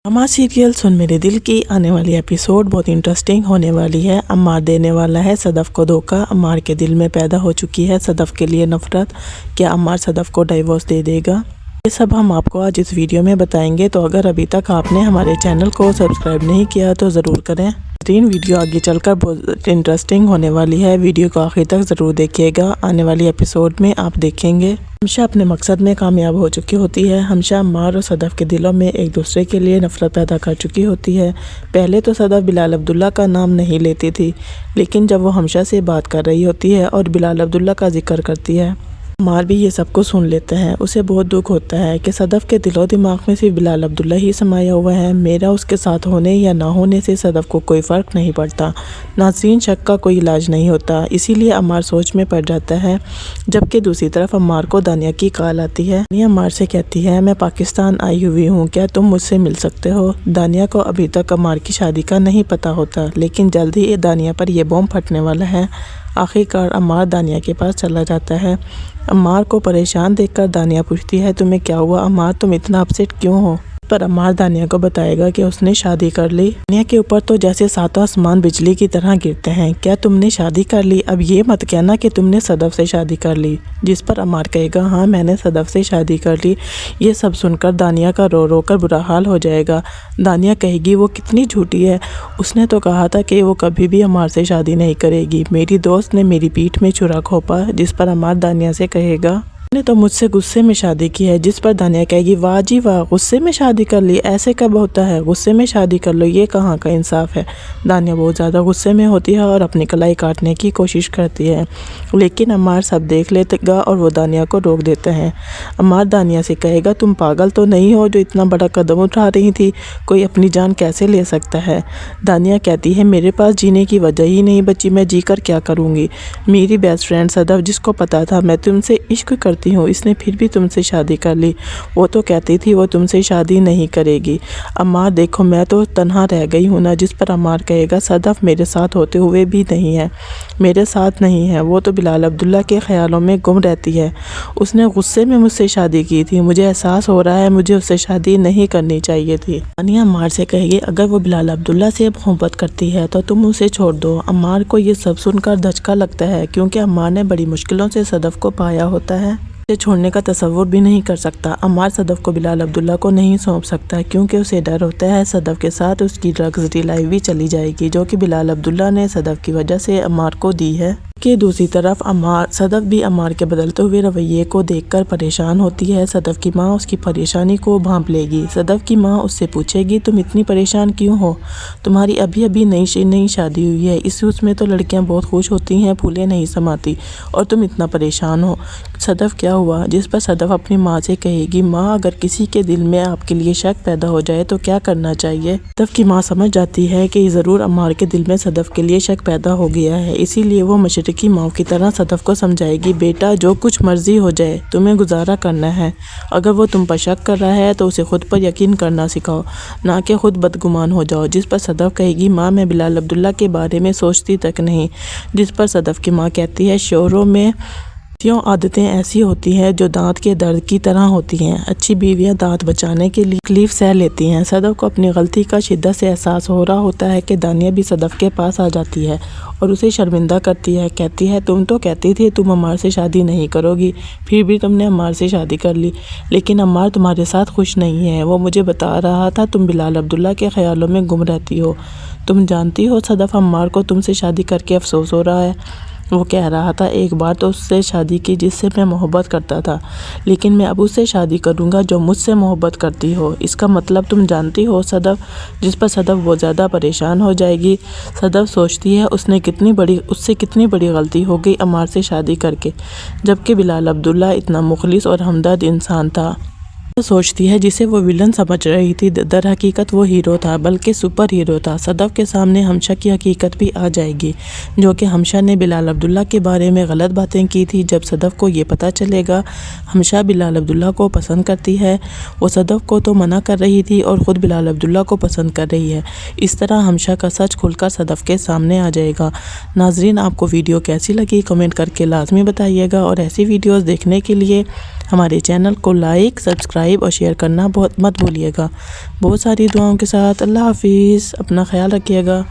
Drama serial सुन मेरे दिल की आने वाली एपिसोड बहुत इंटरेस्टिंग होने वाली है। अम्मार देने वाला है सदफ को धोखा। अम्मार के दिल में पैदा हो चुकी है सदफ के लिए नफरत। क्या अम्मार सदफ को डाइवोर्स दे देगा? ये सब हम आपको आज इस वीडियो में बताएंगे। तो अगर अभी तक आपने हमारे चैनल को सब्सक्राइब नहीं किया तो ज़रूर करें। तीन वीडियो आगे चलकर बहुत इंटरेस्टिंग होने वाली है। वीडियो को आखिर तक ज़रूर देखिएगा। आने वाली एपिसोड में आप देखेंगे हमशा अपने मकसद में कामयाब हो चुकी होती है। हमशा अम्मार और सदफ के दिलों में एक दूसरे के लिए नफ़रत पैदा कर चुकी होती है। पहले तो सदफ बिलाल अब्दुल्ला का नाम नहीं लेती थी, लेकिन जब वो हमशा से बात कर रही होती है और बिलाल अब्दुल्ला का जिक्र करती है, अम्मार भी ये सब कुछ सुन लेते हैं। उसे बहुत दुख होता है कि सदफ के दिलो दिमाग में सिर्फ बिलाल अब्दुल्ला ही समाया हुआ है। मेरा उसके साथ होने या ना होने से सदफ को कोई फ़र्क नहीं पड़ता। नाज़रीन, शक का कोई इलाज नहीं होता, इसीलिए अम्मार सोच में पड़ जाता है। जबकि दूसरी तरफ अम्मार को दानिया की कॉल आती है। दानिया अम्मार से कहती है, मैं पाकिस्तान आई हुई हूँ, क्या तुम मुझसे मिल सकते हो? दानिया को अभी तक अम्मार की शादी का नहीं पता होता, लेकिन जल्द ही दानिया पर यह बॉम्ब फटने वाला है। आखिरकार अम्मार दानिया के पास चला जाता है। अम्मार को परेशान देखकर दानिया पूछती है, तुम्हें क्या हुआ अम्मार, तुम इतना अपसेट क्यों हो? पर अम्मार दानिया को बताएगा कि उसने शादी कर ली। दानिया के ऊपर तो जैसे सातों आसमान बिजली की तरह गिरते हैं। क्या तुमने शादी कर ली? अब ये मत कहना कि तुमने सदफ से शादी कर ली। जिस पर अम्मार कहेगा, हाँ मैंने सदफ से शादी कर ली। ये सब सुनकर दानिया का रो रो कर बुरा हाल हो जाएगा। दानिया कहेगी, वो कितनी झूठी है, उसने तो कहा था कि वो कभी भी अम्मार से शादी नहीं करेगी। मेरी दोस्त ने मेरी पीठ में छुरा घोंपा। जिस पर अम्मार दानिया से कहेगा, ने तो मुझसे गुस्से में शादी की है। जिस पर दानिया कहेगी, वाह जी वाह, गुस्से में शादी कर ली, ऐसे कब होता है, गुस्से में शादी कर लो, ये कहाँ का इंसाफ है। दानिया बहुत ज़्यादा गुस्से में होती है और अपनी कलाई काटने की कोशिश करती है, लेकिन अम्मार सब देख लेगा और वो दानिया को रोक देते हैं। अम्मार दानिया से कहेगा, तुम पागल तो नहीं हो जो इतना बड़ा कदम उठा रही थी, कोई अपनी जान कैसे ले सकता है? दानिया कहती है, मेरे पास जीने की वजह ही नहीं बची, मैं जी कर क्या करूँगी? मेरी बेस्ट फ्रेंड सदफ, जिसको पता था मैं तुमसे इश्क करती हूँ, इसने फिर भी तुमसे शादी कर ली। वो तो कहती थी वो तुमसे शादी नहीं करेगी। अम्मार देखो, मैं तो तन्हा रह गई हूँ ना। जिस पर अम्मार कहेगा, सदफ मेरे साथ होते हुए भी नहीं है, मेरे साथ नहीं है, वो तो बिलाल अब्दुल्ला के ख्यालों में गुम रहती है। उसने गुस्से में मुझसे शादी की थी, मुझे एहसास हो रहा है मुझे उससे शादी नहीं करनी चाहिए थी। दानिया अम्मार से कहेगी, अगर वो बिलाल अब्दुल्ला से मोहब्बत करती है तो तुम उसे छोड़ दो। अम्मार को ये सब सुनकर धचका लगता है, क्योंकि अम्मार ने बड़ी मुश्किलों से सदफ को पाया होता है। छोड़ने का तसव्वुर भी नहीं कर सकता। अम्मार सदफ को बिलाल अब्दुल्ला को नहीं सौंप सकता, क्योंकि उसे डर होता है सदफ के साथ उसकी ड्रग्स लाइफ भी चली जाएगी, जो कि बिलाल अब्दुल्ला ने सदफ की वजह से अम्मार को दी है। कि दूसरी तरफ सदफ भी अम्मार के बदलते हुए रवैये को देखकर परेशान होती है। सदफ की माँ उसकी परेशानी को भांप लेगी। सदफ की माँ उससे पूछेगी, तुम इतनी परेशान क्यों हो? तुम्हारी अभी अभी नई शादी हुई है, इस उसमें तो लड़कियां बहुत खुश होती हैं, फूलें नहीं समाती, और तुम इतना परेशान हो। सदफ क्या हुआ? जिस पर सदफ अपनी माँ से कहेगी, माँ अगर किसी के दिल में आपके लिए शक पैदा हो जाए तो क्या करना चाहिए? सदफ की माँ समझ जाती है कि ज़रूर अम्मार के दिल में सदफ के लिए शक पैदा हो गया है, इसीलिए वो की माँ की तरह सदफ को समझाएगी, बेटा जो कुछ मर्जी हो जाए तुम्हें गुजारा करना है। अगर वो तुम पर शक कर रहा है तो उसे खुद पर यकीन करना सिखाओ, ना कि खुद बदगुमान हो जाओ। जिस पर सदफ कहेगी, माँ मैं बिलाल अब्दुल्ला के बारे में सोचती तक नहीं। जिस पर सदफ की माँ कहती है, शोहरों में क्यों आदतें ऐसी होती हैं जो दांत के दर्द की तरह होती हैं। अच्छी बीवियां दांत बचाने के लिए तकलीफ सह लेती हैं। सदफ को अपनी गलती का शिद्दत से एहसास हो रहा होता है कि दानिया भी सदफ के पास आ जाती है और उसे शर्मिंदा करती है। कहती है, तुम तो कहती थी तुम अम्मार से शादी नहीं करोगी, फिर भी तुमने अम्मार से शादी कर ली। लेकिन अम्मार तुम्हारे साथ खुश नहीं है, वो मुझे बता रहा था तुम बिलाल अब्दुल्ला के ख्यालों में गुम रहती हो। तुम जानती हो सदफ, अम्मार को तुमसे शादी करके अफसोस हो रहा है। वो कह रहा था, एक बार तो उससे शादी की जिससे मैं मोहब्बत करता था, लेकिन मैं अब उससे शादी करूंगा जो मुझसे मोहब्बत करती हो। इसका मतलब तुम जानती हो सदफ? जिस पर सदफ बहुत ज़्यादा परेशान हो जाएगी। सदफ सोचती है उससे कितनी बड़ी गलती हो गई अम्मार से शादी करके, जबकि बिलाल अब्दुल्ला इतना मुखलिस और हमदर्द इंसान था। सोचती है जिसे वो विलन समझ रही थी, दर हकीकत वो हीरो था, बल्कि सुपर हीरो था। सदफ के सामने हमशा की हकीकत भी आ जाएगी, जो कि हमशा ने बिलाल अब्दुल्ला के बारे में गलत बातें की थी। जब सदफ को ये पता चलेगा हमशा बिलाल अब्दुल्ला को पसंद करती है, वो सदफ को तो मना कर रही थी और ख़ुद बिलाल अब्दुल्ला को पसंद कर रही है। इस तरह हमशा का सच खुलकर सदफ के सामने आ जाएगा। नाजरीन, आपको वीडियो कैसी लगी कमेंट करके लाजमी बताइएगा, और ऐसी वीडियोज़ देखने के लिए ہمارے چینل کو لائک، سبسکرائب اور شیئر کرنا مت بھولیے گا۔ بہت ساری دعاؤں کے ساتھ اللہ حافظ، اپنا خیال رکھیے گا۔